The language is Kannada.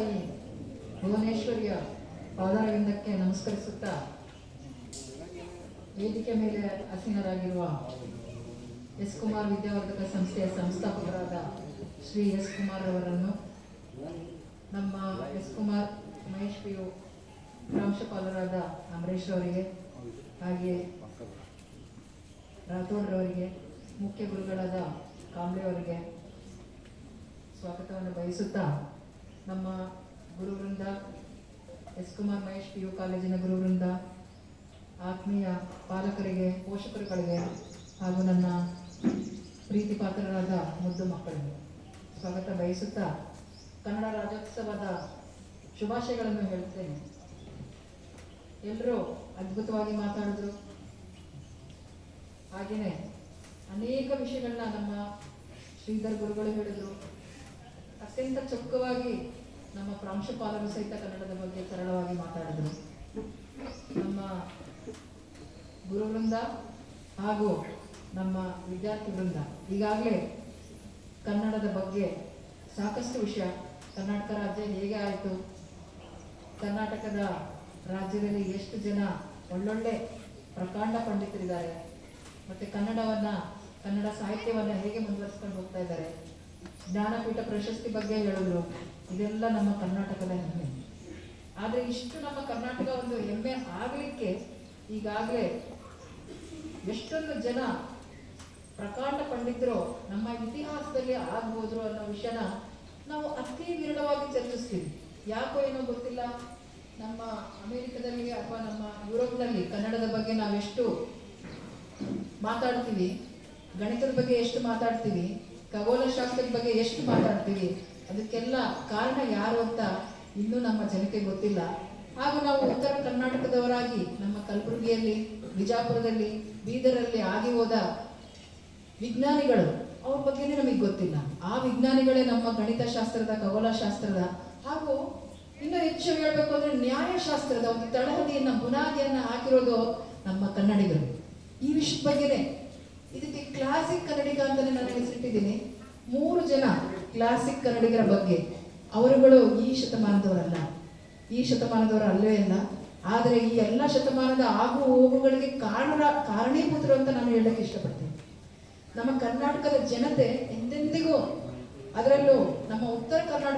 ತಾಯಿ ಭುವನೇಶ್ವರಿಯ ಪಾದಾರವಿಂದಕ್ಕೆ ನಮಸ್ಕರಿಸುತ್ತಾ ವೇದಿಕೆ ಮೇಲೆ ಆಸೀನರಾಗಿರುವ ಎಸ್ ಕುಮಾರ್ ವಿದ್ಯಾವರ್ಧಕ ಸಂಸ್ಥೆಯ ಸಂಸ್ಥಾಪಕರಾದ ಶ್ರೀ ಎಸ್ ಕುಮಾರ್ ಅವರನ್ನು, ನಮ್ಮ ಎಸ್ ಕುಮಾರ್ ಮಹೇಶ್ ಪಿ.ಯು ಪ್ರಾಂಶುಪಾಲರಾದ ಅಮರೇಶ್ ಅವರಿಗೆ, ಹಾಗೆಯೇ ರಾಥೋಡ್ರವರಿಗೆ, ಮುಖ್ಯ ಗುರುಗಳಾದ ಕಾಂಬ್ಳೆ ಅವರಿಗೆ ಸ್ವಾಗತವನ್ನು ಬಯಸುತ್ತಾ, ನಮ್ಮ ಗುರುವೃಂದ, ಎಸ್ ಕುಮಾರ್ ಮಹೇಶ್ ಪಿ.ಯು ಕಾಲೇಜಿನ ಗುರುವೃಂದ, ಆತ್ಮೀಯ ಪಾಲಕರಿಗೆ, ಪೋಷಕರುಗಳಿಗೆ ಹಾಗೂ ನನ್ನ ಪ್ರೀತಿ ಪಾತ್ರರಾದ ಮುದ್ದು ಮಕ್ಕಳಿಗೆ ಸ್ವಾಗತ ಬಯಸುತ್ತಾ ಕನ್ನಡ ರಾಜ್ಯೋತ್ಸವದ ಶುಭಾಶಯಗಳನ್ನು ಹೇಳುತ್ತೇನೆ. ಎಲ್ಲರೂ ಅದ್ಭುತವಾಗಿ ಮಾತಾಡಿದ್ರು. ಹಾಗೆಯೇ ಅನೇಕ ವಿಷಯಗಳನ್ನ ನಮ್ಮ ಶ್ರೀಧರ್ ಗುರುಗಳು ಹೇಳಿದರು. ಅತ್ಯಂತ ಚೊಕ್ಕವಾಗಿ ನಮ್ಮ ಪ್ರಾಂಶುಪಾಲರು ಸಹಿತ ಕನ್ನಡದ ಬಗ್ಗೆ ಸರಳವಾಗಿ ಮಾತಾಡಿದರು. ನಮ್ಮ ಗುರುವೃಂದ ಹಾಗೂ ನಮ್ಮ ವಿದ್ಯಾರ್ಥಿ ವೃಂದ ಈಗಾಗಲೇ ಕನ್ನಡದ ಬಗ್ಗೆ ಸಾಕಷ್ಟು ವಿಷಯ, ಕರ್ನಾಟಕ ರಾಜ್ಯ ಹೇಗೆ ಆಯಿತು, ಕರ್ನಾಟಕದ ರಾಜ್ಯದಲ್ಲಿ ಎಷ್ಟು ಜನ ಒಳ್ಳೊಳ್ಳೆ ಪ್ರಕಾಂಡ ಪಂಡಿತರಿದ್ದಾರೆ, ಮತ್ತು ಕನ್ನಡ ಸಾಹಿತ್ಯವನ್ನು ಹೇಗೆ ಮುಂದುವರಿಸ್ಕೊಂಡು ಹೋಗ್ತಾ ಇದ್ದಾರೆ, ಜ್ಞಾನಪೀಠ ಪ್ರಶಸ್ತಿ ಬಗ್ಗೆ ಹೇಳಿದ್ರು. ಇದೆಲ್ಲ ನಮ್ಮ ಕರ್ನಾಟಕದ ಹೆಮ್ಮೆ. ಆದರೆ ಇಷ್ಟು ನಮ್ಮ ಕರ್ನಾಟಕ ಒಂದು ಹೆಮ್ಮೆ ಆಗಲಿಕ್ಕೆ ಈಗಾಗಲೇ ಎಷ್ಟೊಂದು ಜನ ಪ್ರಕಾಂಡ ಪಂಡಿತರು ನಮ್ಮ ಇತಿಹಾಸದಲ್ಲಿ ಆಗ್ಬೋದ್ರು ಅನ್ನೋ ವಿಷಯನ ನಾವು ಅತಿ ವಿರಳವಾಗಿ ಚರ್ಚಿಸ್ತೀವಿ. ಯಾಕೋ ಏನೋ ಗೊತ್ತಿಲ್ಲ, ನಮ್ಮ ಅಮೆರಿಕದಲ್ಲಿ ಅಥವಾ ನಮ್ಮ ಯುರೋಪ್ನಲ್ಲಿ ಕನ್ನಡದ ಬಗ್ಗೆ ನಾವೆಷ್ಟು ಮಾತಾಡ್ತೀವಿ, ಗಣಿತದ ಬಗ್ಗೆ ಎಷ್ಟು ಮಾತಾಡ್ತೀವಿ, ಖಗೋಳಶಾಸ್ತ್ರದ ಬಗ್ಗೆ ಎಷ್ಟು ಮಾತಾಡ್ತೀವಿ, ಅದಕ್ಕೆಲ್ಲ ಕಾರಣ ಯಾರು ಅಂತ ಇನ್ನೂ ನಮ್ಮ ಜನಕ್ಕೆ ಗೊತ್ತಿಲ್ಲ. ಹಾಗೂ ನಾವು ಉತ್ತರ ಕರ್ನಾಟಕದವರಾಗಿ ನಮ್ಮ ಕಲಬುರಗಿಯಲ್ಲಿ, ಬಿಜಾಪುರದಲ್ಲಿ, ಬೀದರಲ್ಲಿ ಆಗಿ ಹೋದ ವಿಜ್ಞಾನಿಗಳು, ಅವ್ರ ಬಗ್ಗೆನೇ ನಮಗೆ ಗೊತ್ತಿಲ್ಲ. ಆ ವಿಜ್ಞಾನಿಗಳೇ ನಮ್ಮ ಗಣಿತಶಾಸ್ತ್ರದ, ಖಗೋಳಶಾಸ್ತ್ರದ ಹಾಗೂ ಇನ್ನೂ ಹೆಚ್ಚು ಹೇಳಬೇಕು ಅಂದರೆ ನ್ಯಾಯಶಾಸ್ತ್ರದ ಒಂದು ತಳಹದಿಯನ್ನ, ಬುನಾದಿಯನ್ನ ಹಾಕಿರೋದು ನಮ್ಮ ಕನ್ನಡಿಗರು. ಈ ವಿಷಯದ ಬಗ್ಗೆನೇ ಇದಕ್ಕೆ ಕ್ಲಾಸಿಕ್ ಕನ್ನಡಿಗ ಅಂತಾನೆ ನಾನು ಹೆಸರಿಟ್ಟಿದ್ದೀನಿ. 3 ಜನ ಕ್ಲಾಸಿಕ್ ಕನ್ನಡಿಗರ ಬಗ್ಗೆ. ಅವರುಗಳು ಈ ಶತಮಾನದವರಲ್ಲ, ಈ ಶತಮಾನದವರು ಅಲ್ಲವೇ ಅಲ್ಲ. ಆದರೆ ಈ ಎಲ್ಲ ಶತಮಾನದ ಆಗು ಹೋಗುಗಳಿಗೆ ಕಾರಣೀಭೂತರು ಅಂತ ನಾನು ಹೇಳಕ್ಕೆ ಇಷ್ಟಪಡ್ತೀನಿ. ನಮ್ಮ ಕರ್ನಾಟಕದ ಜನತೆ ಎಂದೆಂದಿಗೂ, ಅದರಲ್ಲೂ ನಮ್ಮ ಉತ್ತರ ಕರ್ನಾಟಕ